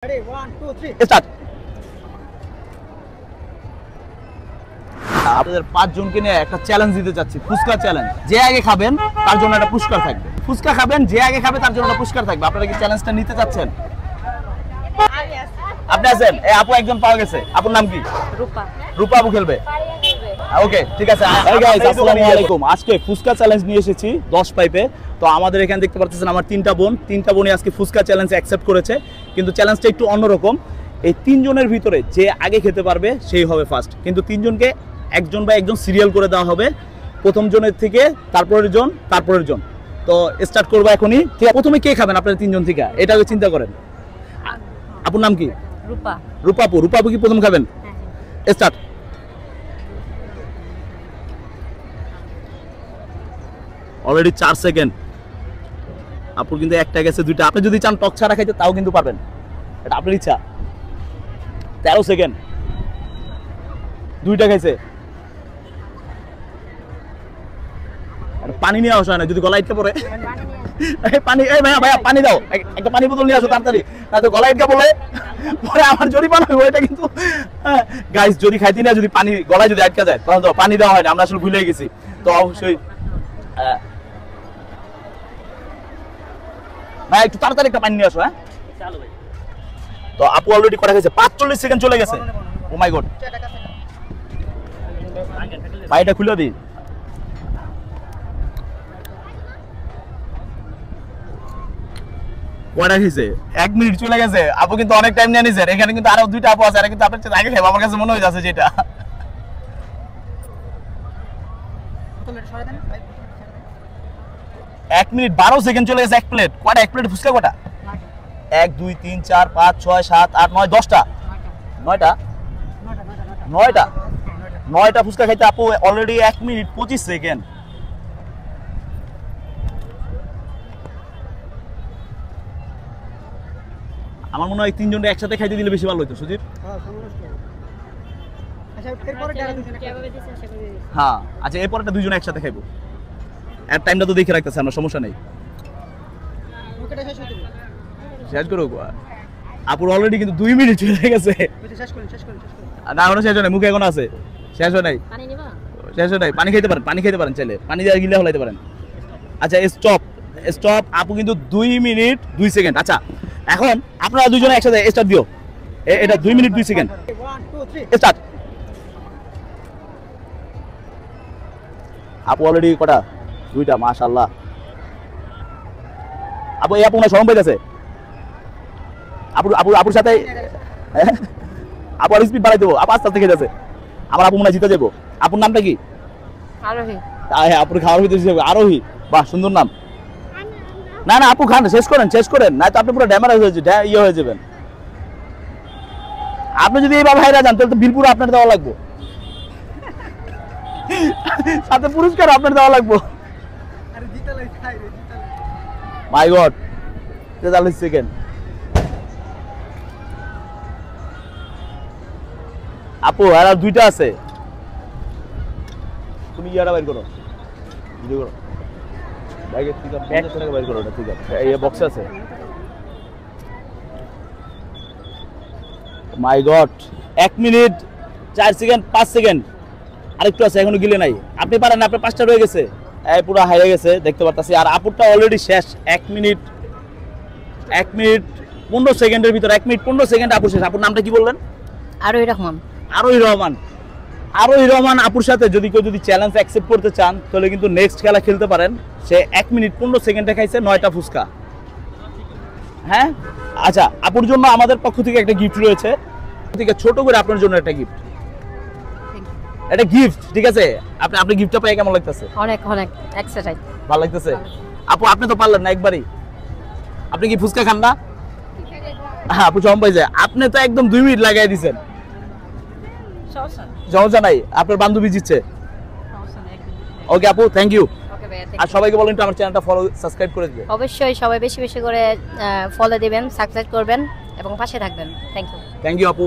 Ready, 1, 2, 3. Start. আপনাদের 5 জনকে নিয়ে একটা চ্যালেঞ্জ দিতে চাচ্ছি, ফুচকা চ্যালেঞ্জ। যে আগে খাবেন তার জন্য একটা পুরস্কার থাকবে। ফুচকা খাবেন, যে আগে খাবে তার জন্য একটা পুরস্কার থাকবে। আপনারা কি চ্যালেঞ্জটা নিতে চাচ্ছেন? আপনি আছেন? এই আপু একজন পাওয়া গেছে। আপুর নাম কি? রূপা। রূপা আপু খেলবে। ওকে, ঠিক আছে। হাই গাইস, আসসালামু আলাইকুম। আজকে ফুচকা চ্যালেঞ্জ নিয়ে এসেছি 10 পাইপে। তো আমাদের এখানে দেখতে পাচ্ছেন আমার তিনটা বোনই আজকে ফুচকা চ্যালেঞ্জ অ্যাকসেপ্ট করেছে। কিন্তু চ্যালেঞ্জটা একটু অন্যরকম। এই 3 জনের ভিতরে যে আগে খেতে পারবে সেই হবে ফার্স্ট। কিন্তু 3 জনকে একজন বা একজন সিরিয়াল করে দেওয়া হবে, প্রথম জনের থেকে তারপরের জন। তো স্টার্ট করবো এখনই। ঠিক আছে, প্রথমে কে খাবেন আপনারা 3 জন থেকে? এটা আগে চিন্তা করেন। আপুর নাম কি? রূপা। রূপা আপু কি প্রথম খাবেন? স্টার্ট। Already 4 second. আপুর কিন্তু একটা গেছে, দুইটা। আপনি যদি চান টক ছাড়া খাইতে তাও কিন্তু পারবেন, এটা আপনার ইচ্ছা। 13 সেকেন্ড। দুইটা খাইছে। পানি নিয়ে আসা হয় না, যদি গলা ইটকা পড়ে। পানি, এই ভাইয়া পানি দাও, একটা পানি বোতল নিয়ে আসো তাড়াতাড়ি, না তো গলা ইটকা পড়ে পরে আমার জরিমানা হবে। এটা কিন্তু গাইস, যদি খাইতে না, যদি পানি গলায় যদি আটকা যায় তাহলে তো পানি দেওয়া হয় না। আমরা আসলে ভুলে গেছি। তো অবশ্যই ভাই একটু তাড়াতাড়ি একটা পানি নিয়ে আসো। হ্যাঁ, তো আপু অলরেডি কটা গেছে? 45 সেকেন্ড চলে গেছে। ও মাই গড, ভাইটা খুলে দিই। কটা খেয়েছে? 1 মিনিট চলে গেছে। আপু কিন্তু অনেক টাইম নিয়ে নিয়েছে। এখানে কিন্তু আরো 2টা আপু আছে, আর কিন্তু আপনার আগে খাবো আমার কাছে মনে হয়ে যাচ্ছে যেটা। এক মিনিট 12 সেকেন্ড চলে গেছে। এক প্লেট কটা? এক প্লেট ফুচকা কটা? 1 2 3 4 5 6 7 8 9 10টা। 9টা ফুচকা খাইতে আপু অলরেডি 1 মিনিট 25 সেকেন্ড। আমার মনে হয় 3 জনকে একসাথে খাইতে দিলে বেশি ভালো হতো সুজিত। হ্যাঁ, আচ্ছা এরপরটা 2 জন একসাথে খাইবো। এর টাইমটা তো দেখে রাখতেছে আমরা, সমস্যা নেই। শেষ করো। আপুর অলরেডি কিন্তু 2 মিনিট চলে গেছে। না ওটা শেষ হয় নাই, মুখে এখন আছে। শেষ হয় নাই। পানি খাইতে পারেন চাইলে। পানি দিয়ে গিলে হলাইতে পারেন। আচ্ছা স্টপ। আপু কিন্তু 2 মিনিট 2 সেকেন্ড। আচ্ছা এখন আপনারা 2 জন একসাথে স্টার্ট দিও। এটা 2 মিনিট 2 সেকেন্ড। 1, 2, 3. স্টার্ট। আপু অলরেডি কটা? 2টা। মাশাআল্লাহ। আপু এই আপু না শরম পাইতেছে। আপুর সাথে আপু আর স্পিড বাড়াই দেবো। আপু আস্তে আস্তে খেয়ে যাচ্ছে। আমার আপু মনে হয় জিতে যাবো। আপুর নামটা কি? আরোহী। হ্যাঁ, আপুর খাওয়ার ভিতরে আরোহী। বাহ, সুন্দর নাম। না আপু খান, শেষ করেন, না তো আপনি পুরো ড্যামেজ হয়ে যাবেন। আপনি যদি এইভাবে হাইরা যান তাহলে তো বিল পুরো আপনার দেওয়া লাগবে, সাথে পুরস্কার আপনার দেওয়া লাগবে। মাই গড, 43 সেকেন্ড। আপু আর 2টা আছে। তুমি ইয়াটা বাইর করো, ভিডিও করো। ব্যাগে ঠিক আছে, 50 টাকা বাইর করো। ওটা ঠিক আছে, এই বক্সে আছে। মাই গড, 1 মিনিট 4 সেকেন্ড 5 সেকেন্ড। আরেকটু আছে, এখনো গিলে নাই। আপনি পারেন না, আপনার 5টা রয়ে গেছে। এই পুরো হারিয়ে গেছে দেখতে পারতাছি। আর আপুরটা অলরেডি শেষ। 1 মিনিট 15 সেকেন্ডের ভিতরে 1 মিনিট 15 সেকেন্ড আপুর শেষ। আপুর নামটা কি বললেন? আরোহী রহমান। আরোহী রহমান আপুর সাথে যদি কেউ চ্যালেঞ্জ অ্যাকসেপ্ট করতে চান তাহলে কিন্তু নেক্সট খেলা খেলতে পারেন। সে 1 মিনিট 15 সেকেন্ডে খাইছে 9টা ফুচকা। হ্যাঁ, আচ্ছা আপুর জন্য আমাদের পক্ষ থেকে একটা গিফট রয়েছে। ঠিক আছে, ছোট করে আপনার জন্য একটা গিফট। এটা গিফট, ঠিক আছে? আপনি গিফটটা পেয়ে কেমন লাগতেছে? অনেক এক্সাইটেড। ভালো লাগতেছে। আপু আপনি তো পারলেন না একবারই। আপনি কি ফুচকা খান না? হ্যাঁ, আপু জম পাইছে। আপনি তো একদম 2 মিনিট লাগাই দিয়েছেন। সমস্যা নাই, আপনার বান্ধবী জিতছে। ওকে আপু, থ্যাংক ইউ। আর সবাইকে বলেন তো আমার চ্যানেলটা ফলো সাবস্ক্রাইব করে দিবেন। অবশ্যই সবাই বেশি বেশি করে ফলো দিবেন, সাবস্ক্রাইব করবেন এবং পাশে থাকবেন। থ্যাংক ইউ আপু।